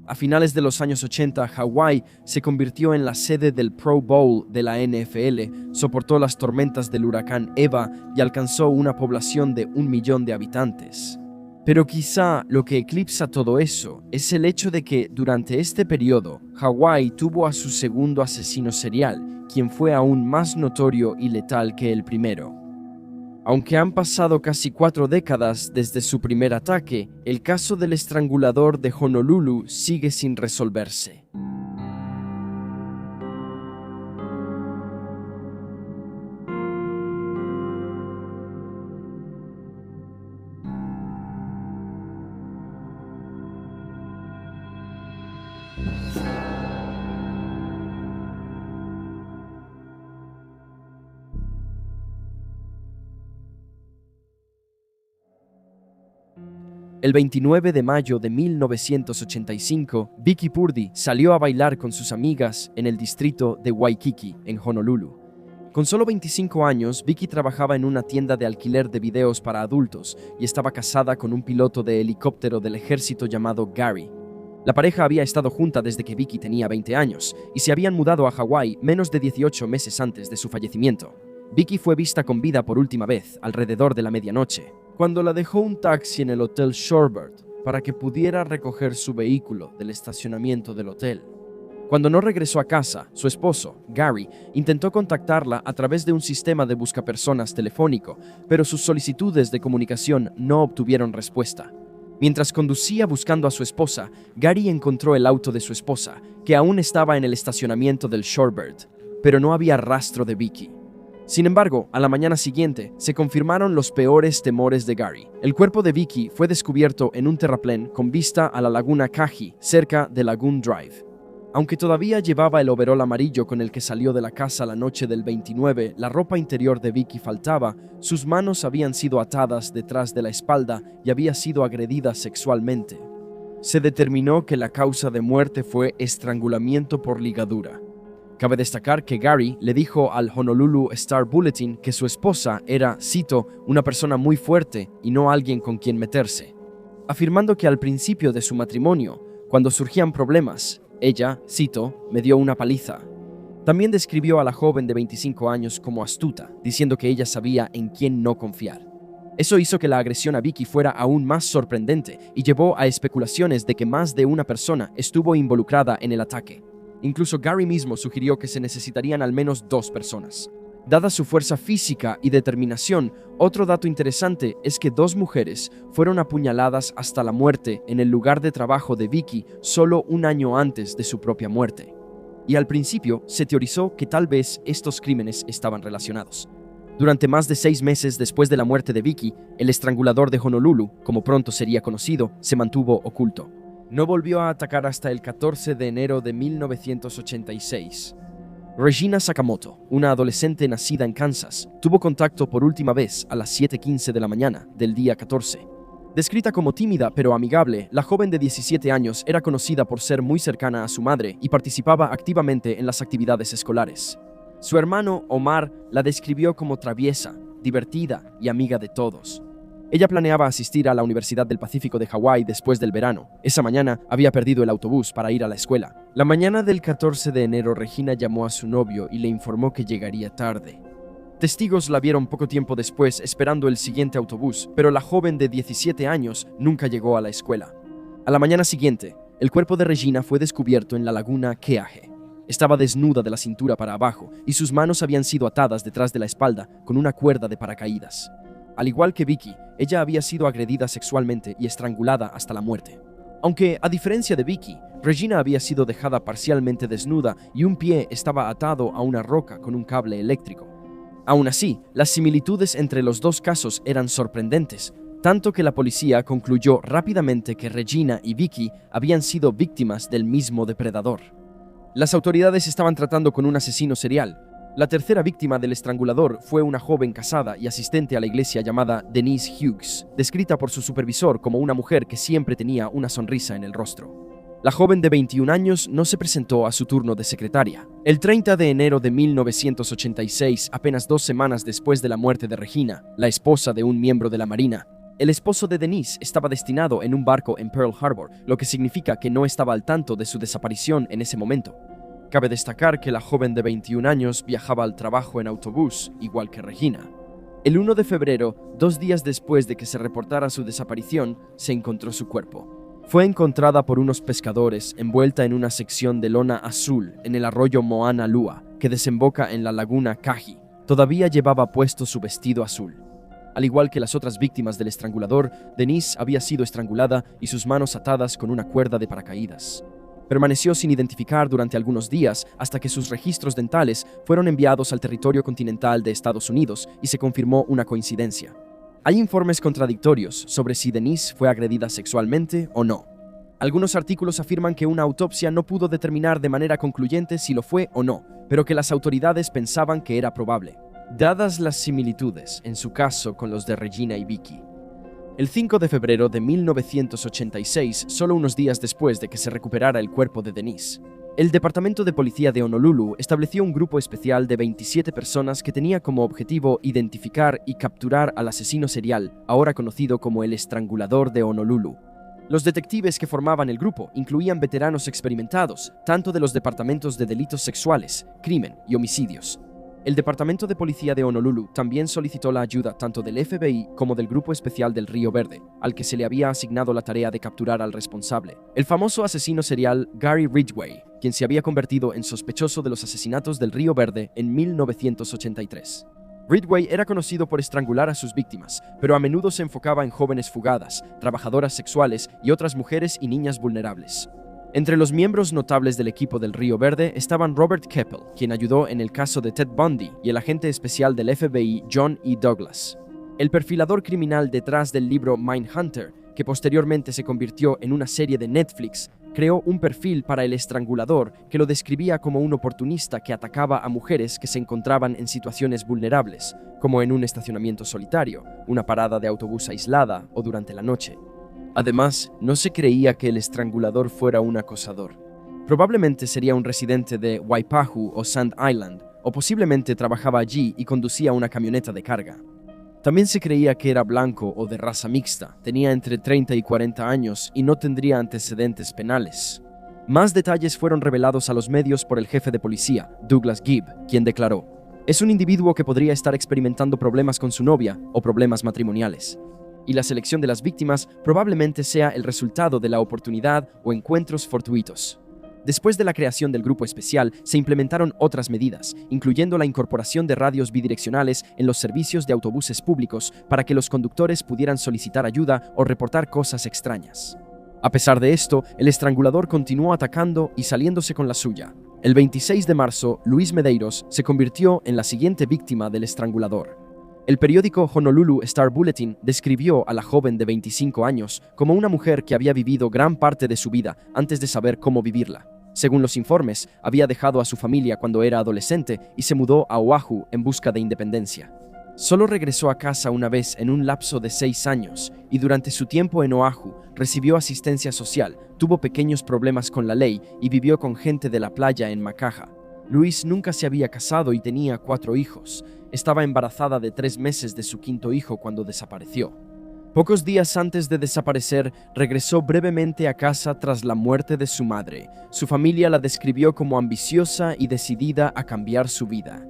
A finales de los años 80, Hawái se convirtió en la sede del Pro Bowl de la NFL, soportó las tormentas del huracán Eva y alcanzó una población de 1 millón de habitantes. Pero quizá lo que eclipsa todo eso es el hecho de que durante este periodo, Hawái tuvo a su segundo asesino serial, quien fue aún más notorio y letal que el primero. Aunque han pasado casi 4 décadas desde su primer ataque, el caso del estrangulador de Honolulu sigue sin resolverse. El 29 de mayo de 1985, Vicky Purdy salió a bailar con sus amigas en el distrito de Waikiki, en Honolulu. Con solo 25 años, Vicky trabajaba en una tienda de alquiler de videos para adultos y estaba casada con un piloto de helicóptero del ejército llamado Gary. La pareja había estado junta desde que Vicky tenía 20 años y se habían mudado a Hawái menos de 18 meses antes de su fallecimiento. Vicky fue vista con vida por última vez alrededor de la medianoche, cuando la dejó un taxi en el Hotel Shorebird para que pudiera recoger su vehículo del estacionamiento del hotel. Cuando no regresó a casa, su esposo, Gary, intentó contactarla a través de un sistema de buscapersonas telefónico, pero sus solicitudes de comunicación no obtuvieron respuesta. Mientras conducía buscando a su esposa, Gary encontró el auto de su esposa, que aún estaba en el estacionamiento del Shorebird, pero no había rastro de Vicky. Sin embargo, a la mañana siguiente, se confirmaron los peores temores de Gary. El cuerpo de Vicky fue descubierto en un terraplén con vista a la laguna Kahi, cerca de Lagoon Drive. Aunque todavía llevaba el overol amarillo con el que salió de la casa la noche del 29, la ropa interior de Vicky faltaba, sus manos habían sido atadas detrás de la espalda y había sido agredida sexualmente. Se determinó que la causa de muerte fue estrangulamiento por ligadura. Cabe destacar que Gary le dijo al Honolulu Star Bulletin que su esposa era, cito, una persona muy fuerte y no alguien con quien meterse, afirmando que al principio de su matrimonio, cuando surgían problemas, ella, cito, me dio una paliza. También describió a la joven de 25 años como astuta, diciendo que ella sabía en quién no confiar. Eso hizo que la agresión a Vicky fuera aún más sorprendente y llevó a especulaciones de que más de una persona estuvo involucrada en el ataque. Incluso Gary mismo sugirió que se necesitarían al menos 2 personas. Dada su fuerza física y determinación, otro dato interesante es que 2 mujeres fueron apuñaladas hasta la muerte en el lugar de trabajo de Vicky solo un año antes de su propia muerte. Y al principio se teorizó que tal vez estos crímenes estaban relacionados. Durante más de 6 meses después de la muerte de Vicky, el estrangulador de Honolulu, como pronto sería conocido, se mantuvo oculto. No volvió a atacar hasta el 14 de enero de 1986. Regina Sakamoto, una adolescente nacida en Kansas, tuvo contacto por última vez a las 7:15 de la mañana del día 14. Descrita como tímida pero amigable, la joven de 17 años era conocida por ser muy cercana a su madre y participaba activamente en las actividades escolares. Su hermano, Omar, la describió como traviesa, divertida y amiga de todos. Ella planeaba asistir a la Universidad del Pacífico de Hawái después del verano. Esa mañana había perdido el autobús para ir a la escuela. La mañana del 14 de enero, Regina llamó a su novio y le informó que llegaría tarde. Testigos la vieron poco tiempo después esperando el siguiente autobús, pero la joven de 17 años nunca llegó a la escuela. A la mañana siguiente, el cuerpo de Regina fue descubierto en la laguna Keahe. Estaba desnuda de la cintura para abajo y sus manos habían sido atadas detrás de la espalda con una cuerda de paracaídas. Al igual que Vicky, ella había sido agredida sexualmente y estrangulada hasta la muerte. Aunque, a diferencia de Vicky, Regina había sido dejada parcialmente desnuda y un pie estaba atado a una roca con un cable eléctrico. Aún así, las similitudes entre los 2 casos eran sorprendentes, tanto que la policía concluyó rápidamente que Regina y Vicky habían sido víctimas del mismo depredador. Las autoridades estaban tratando con un asesino serial. La tercera víctima del estrangulador fue una joven casada y asistente a la iglesia llamada Denise Hughes, descrita por su supervisor como una mujer que siempre tenía una sonrisa en el rostro. La joven de 21 años no se presentó a su turno de secretaria. El 30 de enero de 1986, apenas 2 semanas después de la muerte de Regina, la esposa de un miembro de la Marina, El esposo de Denise estaba destinado en un barco en Pearl Harbor, lo que significa que no estaba al tanto de su desaparición en ese momento. Cabe destacar que la joven de 21 años viajaba al trabajo en autobús, igual que Regina. El 1 de febrero, 2 días después de que se reportara su desaparición, se encontró su cuerpo. Fue encontrada por unos pescadores envuelta en una sección de lona azul en el arroyo Moana Lua, que desemboca en la laguna Kaji. Todavía llevaba puesto su vestido azul. Al igual que las otras víctimas del estrangulador, Denise había sido estrangulada y sus manos atadas con una cuerda de paracaídas. Permaneció sin identificar durante algunos días hasta que sus registros dentales fueron enviados al territorio continental de Estados Unidos y se confirmó una coincidencia. Hay informes contradictorios sobre si Denise fue agredida sexualmente o no. Algunos artículos afirman que una autopsia no pudo determinar de manera concluyente si lo fue o no, pero que las autoridades pensaban que era probable, dadas las similitudes en su caso con los de Regina y Vicky. El 5 de febrero de 1986, solo unos días después de que se recuperara el cuerpo de Denise, el Departamento de Policía de Honolulu estableció un grupo especial de 27 personas que tenía como objetivo identificar y capturar al asesino serial, ahora conocido como el Estrangulador de Honolulu. Los detectives que formaban el grupo incluían veteranos experimentados, tanto de los departamentos de delitos sexuales, crimen y homicidios. El Departamento de Policía de Honolulu también solicitó la ayuda tanto del FBI como del Grupo Especial del Río Verde, al que se le había asignado la tarea de capturar al responsable, el famoso asesino serial Gary Ridgway, quien se había convertido en sospechoso de los asesinatos del Río Verde en 1983. Ridgway era conocido por estrangular a sus víctimas, pero a menudo se enfocaba en jóvenes fugadas, trabajadoras sexuales y otras mujeres y niñas vulnerables. Entre los miembros notables del equipo del Río Verde estaban Robert Keppel, quien ayudó en el caso de Ted Bundy, y el agente especial del FBI John E. Douglas. El perfilador criminal detrás del libro Mindhunter, que posteriormente se convirtió en una serie de Netflix, creó un perfil para el estrangulador que lo describía como un oportunista que atacaba a mujeres que se encontraban en situaciones vulnerables, como en un estacionamiento solitario, una parada de autobús aislada o durante la noche. Además, no se creía que el estrangulador fuera un acosador. Probablemente sería un residente de Waipahu o Sand Island, o posiblemente trabajaba allí y conducía una camioneta de carga. También se creía que era blanco o de raza mixta, tenía entre 30 y 40 años y no tendría antecedentes penales. Más detalles fueron revelados a los medios por el jefe de policía, Douglas Gibb, quien declaró: "Es un individuo que podría estar experimentando problemas con su novia o problemas matrimoniales. Y la selección de las víctimas probablemente sea el resultado de la oportunidad o encuentros fortuitos". Después de la creación del grupo especial, se implementaron otras medidas, incluyendo la incorporación de radios bidireccionales en los servicios de autobuses públicos para que los conductores pudieran solicitar ayuda o reportar cosas extrañas. A pesar de esto, el estrangulador continuó atacando y saliéndose con la suya. El 26 de marzo, Luis Medeiros se convirtió en la siguiente víctima del estrangulador. El periódico Honolulu Star Bulletin describió a la joven de 25 años como una mujer que había vivido gran parte de su vida antes de saber cómo vivirla. Según los informes, había dejado a su familia cuando era adolescente y se mudó a Oahu en busca de independencia. Solo regresó a casa una vez en un lapso de 6 años y durante su tiempo en Oahu recibió asistencia social, tuvo pequeños problemas con la ley y vivió con gente de la playa en Makaha. Luis nunca se había casado y tenía 4 hijos. Estaba embarazada de 3 meses de su 5.º hijo cuando desapareció. Pocos días antes de desaparecer, regresó brevemente a casa tras la muerte de su madre. Su familia la describió como ambiciosa y decidida a cambiar su vida.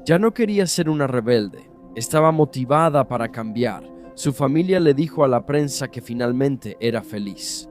Ya no quería ser una rebelde, estaba motivada para cambiar. Su familia le dijo a la prensa que finalmente era feliz.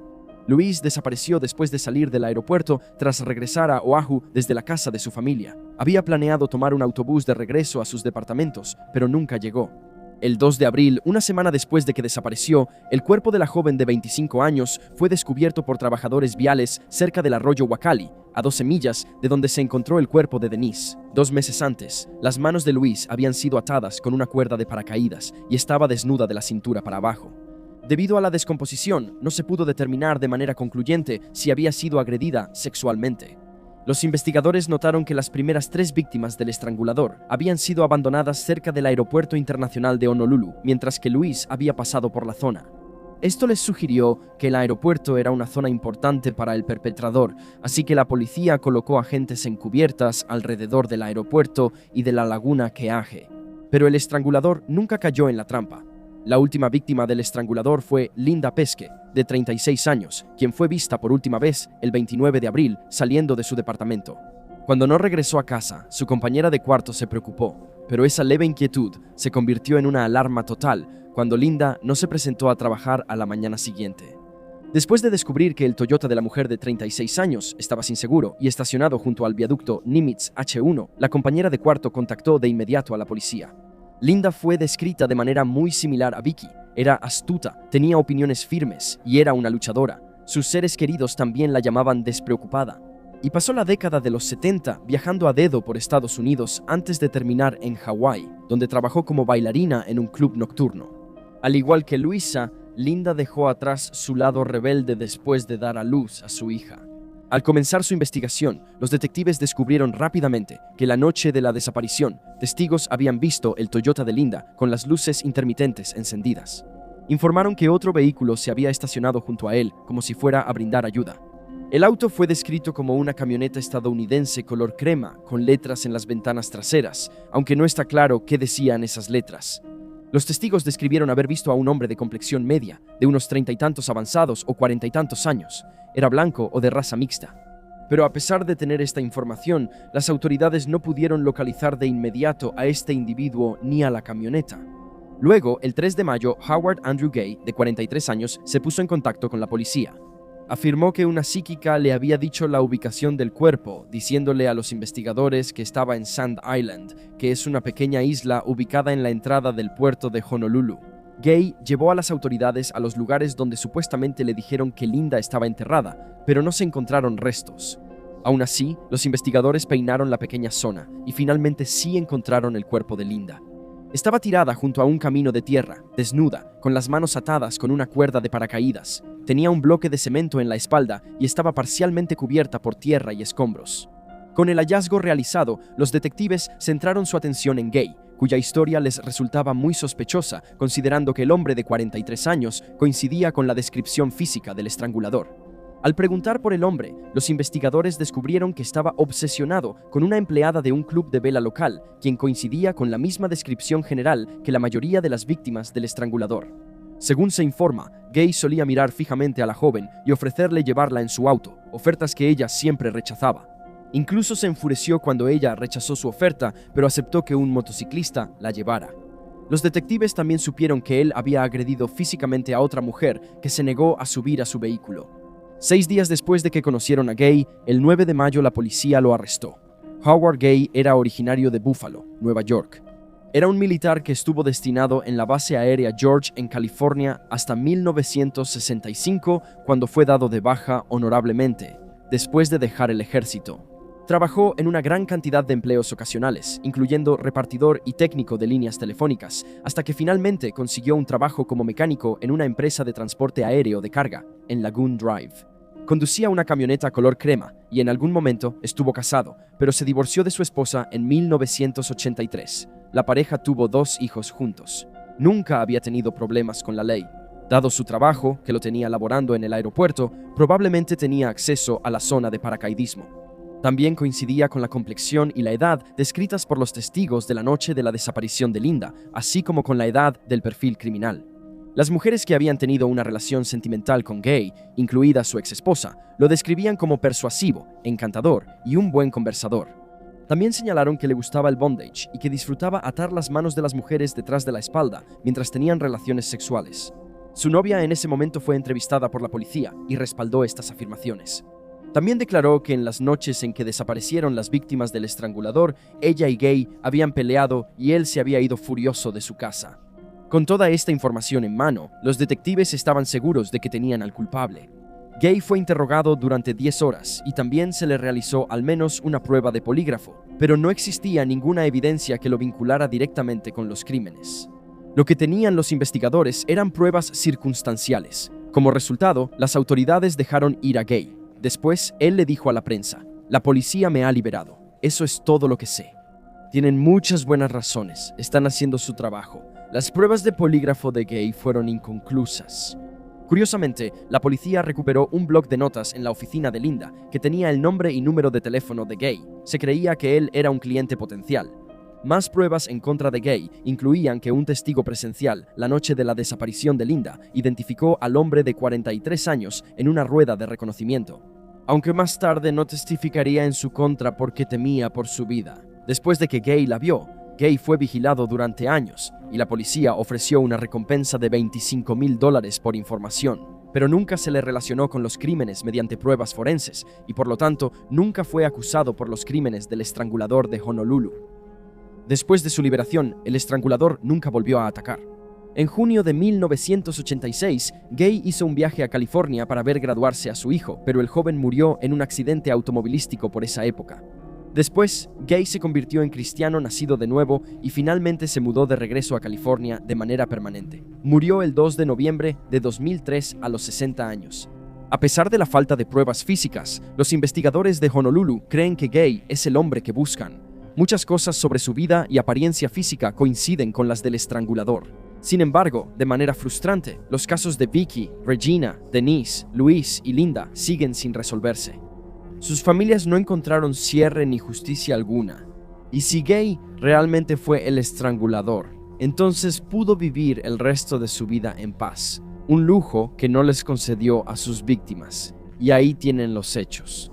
Luis desapareció después de salir del aeropuerto tras regresar a Oahu desde la casa de su familia. Había planeado tomar un autobús de regreso a sus departamentos, pero nunca llegó. El 2 de abril, una semana después de que desapareció, el cuerpo de la joven de 25 años fue descubierto por trabajadores viales cerca del arroyo Wakali, a 12 millas de donde se encontró el cuerpo de Denise. 2 meses antes, las manos de Luis habían sido atadas con una cuerda de paracaídas y estaba desnuda de la cintura para abajo. Debido a la descomposición, no se pudo determinar de manera concluyente si había sido agredida sexualmente. Los investigadores notaron que las primeras 3 víctimas del estrangulador habían sido abandonadas cerca del Aeropuerto Internacional de Honolulu, mientras que Luis había pasado por la zona. Esto les sugirió que el aeropuerto era una zona importante para el perpetrador, así que la policía colocó agentes encubiertas alrededor del aeropuerto y de la laguna Keahe. Pero el estrangulador nunca cayó en la trampa. La última víctima del estrangulador fue Linda Pesce, de 36 años, quien fue vista por última vez el 29 de abril saliendo de su departamento. Cuando no regresó a casa, su compañera de cuarto se preocupó, pero esa leve inquietud se convirtió en una alarma total cuando Linda no se presentó a trabajar a la mañana siguiente. Después de descubrir que el Toyota de la mujer de 36 años estaba sin seguro y estacionado junto al viaducto Nimitz H1, la compañera de cuarto contactó de inmediato a la policía. Linda fue descrita de manera muy similar a Vicky. Era astuta, tenía opiniones firmes y era una luchadora. Sus seres queridos también la llamaban despreocupada. Y pasó la década de los 70 viajando a dedo por Estados Unidos antes de terminar en Hawái, donde trabajó como bailarina en un club nocturno. Al igual que Luisa, Linda dejó atrás su lado rebelde después de dar a luz a su hija. Al comenzar su investigación, los detectives descubrieron rápidamente que la noche de la desaparición, testigos habían visto el Toyota de Linda con las luces intermitentes encendidas. Informaron que otro vehículo se había estacionado junto a él como si fuera a brindar ayuda. El auto fue descrito como una camioneta estadounidense color crema con letras en las ventanas traseras, aunque no está claro qué decían esas letras. Los testigos describieron haber visto a un hombre de complexión media, de unos 30 y tantos avanzados o 40 y tantos años. Era blanco o de raza mixta. Pero a pesar de tener esta información, las autoridades no pudieron localizar de inmediato a este individuo ni a la camioneta. Luego, el 3 de mayo, Howard Andrew Gay, de 43 años, se puso en contacto con la policía. Afirmó que una psíquica le había dicho la ubicación del cuerpo, diciéndole a los investigadores que estaba en Sand Island, que es una pequeña isla ubicada en la entrada del puerto de Honolulu. Gay llevó a las autoridades a los lugares donde supuestamente le dijeron que Linda estaba enterrada, pero no se encontraron restos. Aún así, los investigadores peinaron la pequeña zona y finalmente sí encontraron el cuerpo de Linda. Estaba tirada junto a un camino de tierra, desnuda, con las manos atadas con una cuerda de paracaídas. Tenía un bloque de cemento en la espalda y estaba parcialmente cubierta por tierra y escombros. Con el hallazgo realizado, los detectives centraron su atención en Gay, cuya historia les resultaba muy sospechosa, considerando que el hombre de 43 años coincidía con la descripción física del estrangulador. Al preguntar por el hombre, los investigadores descubrieron que estaba obsesionado con una empleada de un club de vela local, quien coincidía con la misma descripción general que la mayoría de las víctimas del estrangulador. Según se informa, Gay solía mirar fijamente a la joven y ofrecerle llevarla en su auto, ofertas que ella siempre rechazaba. Incluso se enfureció cuando ella rechazó su oferta, pero aceptó que un motociclista la llevara. Los detectives también supieron que él había agredido físicamente a otra mujer que se negó a subir a su vehículo. 6 días después de que conocieron a Gay, el 9 de mayo la policía lo arrestó. Howard Gay era originario de Buffalo, Nueva York. Era un militar que estuvo destinado en la base aérea George en California hasta 1965, cuando fue dado de baja honorablemente, después de dejar el ejército. Trabajó en una gran cantidad de empleos ocasionales, incluyendo repartidor y técnico de líneas telefónicas, hasta que finalmente consiguió un trabajo como mecánico en una empresa de transporte aéreo de carga, en Lagoon Drive. Conducía una camioneta color crema y en algún momento estuvo casado, pero se divorció de su esposa en 1983. La pareja tuvo 2 hijos juntos. Nunca había tenido problemas con la ley. Dado su trabajo, que lo tenía laborando en el aeropuerto, probablemente tenía acceso a la zona de paracaidismo. También coincidía con la complexión y la edad descritas por los testigos de la noche de la desaparición de Linda, así como con la edad del perfil criminal. Las mujeres que habían tenido una relación sentimental con Gay, incluida su exesposa, lo describían como persuasivo, encantador y un buen conversador. También señalaron que le gustaba el bondage y que disfrutaba atar las manos de las mujeres detrás de la espalda mientras tenían relaciones sexuales. Su novia en ese momento fue entrevistada por la policía y respaldó estas afirmaciones. También declaró que en las noches en que desaparecieron las víctimas del estrangulador, ella y Gay habían peleado y él se había ido furioso de su casa. Con toda esta información en mano, los detectives estaban seguros de que tenían al culpable. Gay fue interrogado durante 10 horas y también se le realizó al menos una prueba de polígrafo, pero no existía ninguna evidencia que lo vinculara directamente con los crímenes. Lo que tenían los investigadores eran pruebas circunstanciales. Como resultado, las autoridades dejaron ir a Gay. Después, él le dijo a la prensa: "La policía me ha liberado. Eso es todo lo que sé. Tienen muchas buenas razones. Están haciendo su trabajo. Las pruebas de polígrafo de Gay fueron inconclusas". Curiosamente, la policía recuperó un bloc de notas en la oficina de Linda que tenía el nombre y número de teléfono de Gay. Se creía que él era un cliente potencial. Más pruebas en contra de Gay incluían que un testigo presencial, la noche de la desaparición de Linda, identificó al hombre de 43 años en una rueda de reconocimiento, aunque más tarde no testificaría en su contra porque temía por su vida. Después de que Gay la vio, Gay fue vigilado durante años y la policía ofreció una recompensa de $25,000 por información, pero nunca se le relacionó con los crímenes mediante pruebas forenses y por lo tanto nunca fue acusado por los crímenes del estrangulador de Honolulu. Después de su liberación, el estrangulador nunca volvió a atacar. En junio de 1986, Gay hizo un viaje a California para ver graduarse a su hijo, pero el joven murió en un accidente automovilístico por esa época. Después, Gay se convirtió en cristiano nacido de nuevo y finalmente se mudó de regreso a California de manera permanente. Murió el 2 de noviembre de 2003 a los 60 años. A pesar de la falta de pruebas físicas, los investigadores de Honolulu creen que Gay es el hombre que buscan. Muchas cosas sobre su vida y apariencia física coinciden con las del estrangulador. Sin embargo, de manera frustrante, los casos de Vicky, Regina, Denise, Luis y Linda siguen sin resolverse. Sus familias no encontraron cierre ni justicia alguna. Y si Gay realmente fue el estrangulador, entonces pudo vivir el resto de su vida en paz, un lujo que no les concedió a sus víctimas. Y ahí tienen los hechos.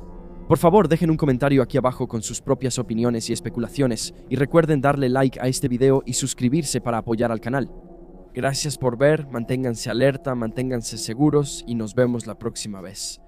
Por favor, dejen un comentario aquí abajo con sus propias opiniones y especulaciones, y recuerden darle like a este video y suscribirse para apoyar al canal. Gracias por ver, manténganse alerta, manténganse seguros y nos vemos la próxima vez.